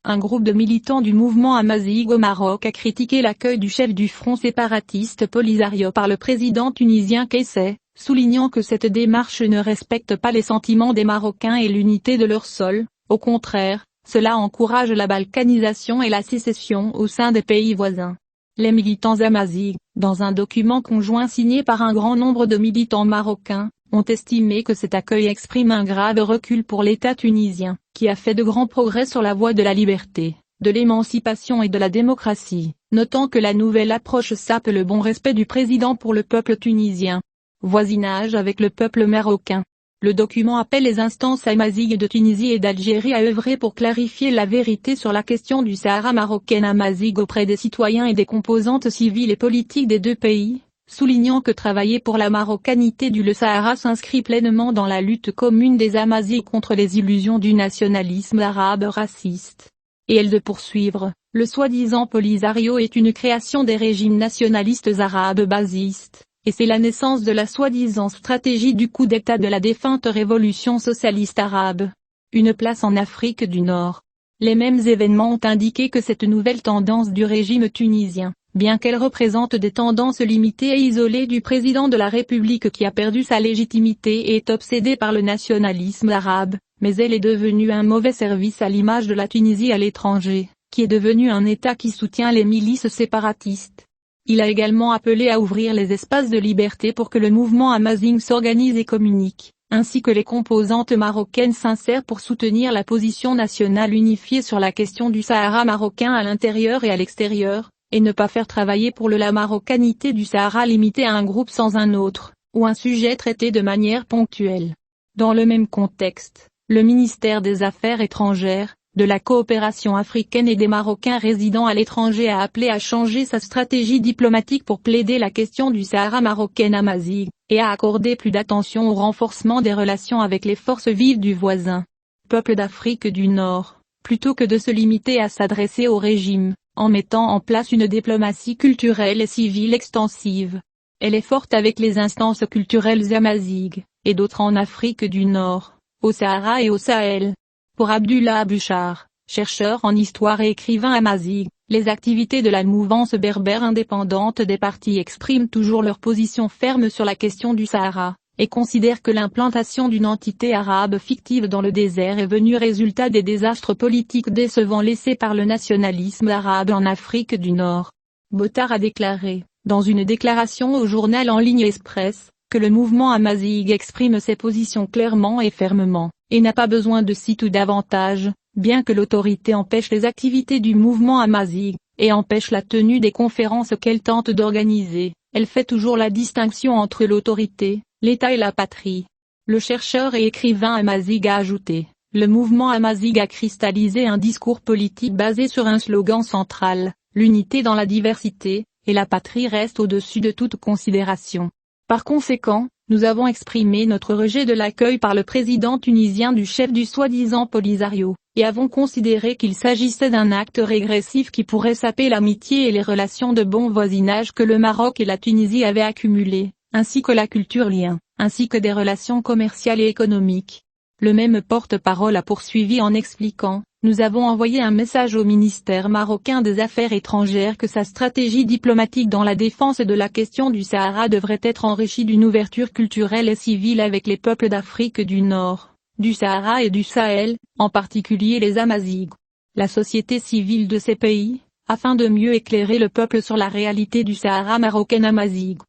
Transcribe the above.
Un groupe de militants du mouvement Amazigh au Maroc a critiqué l'accueil du chef du front séparatiste Polisario par le président tunisien Kais Saied, soulignant que cette démarche ne respecte pas les sentiments des Marocains et l'unité de leur sol. Au contraire, cela encourage la balkanisation et la sécession au sein des pays voisins. Les militants Amazigh, dans un document conjoint signé par un grand nombre de militants marocains, ont estimé que cet accueil exprime un grave recul pour l'État tunisien, qui a fait de grands progrès sur la voie de la liberté, de l'émancipation et de la démocratie, notant que la nouvelle approche sape le bon respect du président pour le peuple tunisien. Voisinage avec le peuple marocain. Le document appelle les instances amazighes de Tunisie et d'Algérie à œuvrer pour clarifier la vérité sur la question du Sahara marocain amazigh auprès des citoyens et des composantes civiles et politiques des deux pays, soulignant que travailler pour la marocanité du Sahara s'inscrit pleinement dans la lutte commune des Amazighs contre les illusions du nationalisme arabe raciste. Et elle de poursuivre, le soi-disant Polisario est une création des régimes nationalistes arabes basistes, et c'est la naissance de la soi-disant stratégie du coup d'État de la défunte révolution socialiste arabe. Une place en Afrique du Nord. Les mêmes événements ont indiqué que cette nouvelle tendance du régime tunisien, bien qu'elle représente des tendances limitées et isolées du président de la République qui a perdu sa légitimité et est obsédé par le nationalisme arabe, mais elle est devenue un mauvais service à l'image de la Tunisie à l'étranger, qui est devenu un État qui soutient les milices séparatistes. Il a également appelé à ouvrir les espaces de liberté pour que le mouvement Amazigh s'organise et communique, ainsi que les composantes marocaines sincères pour soutenir la position nationale unifiée sur la question du Sahara marocain à l'intérieur et à l'extérieur, et ne pas faire travailler pour la marocanité du Sahara limitée à un groupe sans un autre, ou un sujet traité de manière ponctuelle. Dans le même contexte, le ministère des Affaires étrangères, de la coopération africaine et des Marocains résidant à l'étranger a appelé à changer sa stratégie diplomatique pour plaider la question du Sahara marocain amazigh, et à accorder plus d'attention au renforcement des relations avec les forces vives du voisin. Peuple d'Afrique du Nord, plutôt que de se limiter à s'adresser au régime, en mettant en place une diplomatie culturelle et civile extensive. Elle est forte avec les instances culturelles amazighes, et d'autres en Afrique du Nord, au Sahara et au Sahel. Pour Abdullah Bouchard, chercheur en histoire et écrivain amazigh, les activités de la mouvance berbère indépendante des partis expriment toujours leur position ferme sur la question du Sahara, et considèrent que l'implantation d'une entité arabe fictive dans le désert est venue résultat des désastres politiques décevants laissés par le nationalisme arabe en Afrique du Nord. Bottard a déclaré, dans une déclaration au journal en ligne Express, que le mouvement amazigh exprime ses positions clairement et fermement, et n'a pas besoin de sites ou davantage, bien que l'autorité empêche les activités du mouvement amazigh, et empêche la tenue des conférences qu'elle tente d'organiser, elle fait toujours la distinction entre l'autorité, l'État et la patrie. Le chercheur et écrivain amazigh a ajouté, le mouvement amazigh a cristallisé un discours politique basé sur un slogan central, l'unité dans la diversité, et la patrie reste au-dessus de toute considération. Par conséquent, nous avons exprimé notre rejet de l'accueil par le président tunisien du chef du soi-disant Polisario, et avons considéré qu'il s'agissait d'un acte régressif qui pourrait saper l'amitié et les relations de bon voisinage que le Maroc et la Tunisie avaient accumulées, ainsi que la culture lien, ainsi que des relations commerciales et économiques. Le même porte-parole a poursuivi en expliquant, nous avons envoyé un message au ministère marocain des Affaires étrangères que sa stratégie diplomatique dans la défense de la question du Sahara devrait être enrichie d'une ouverture culturelle et civile avec les peuples d'Afrique du Nord, du Sahara et du Sahel, en particulier les Amazighs. La société civile de ces pays, afin de mieux éclairer le peuple sur la réalité du Sahara marocain amazigh.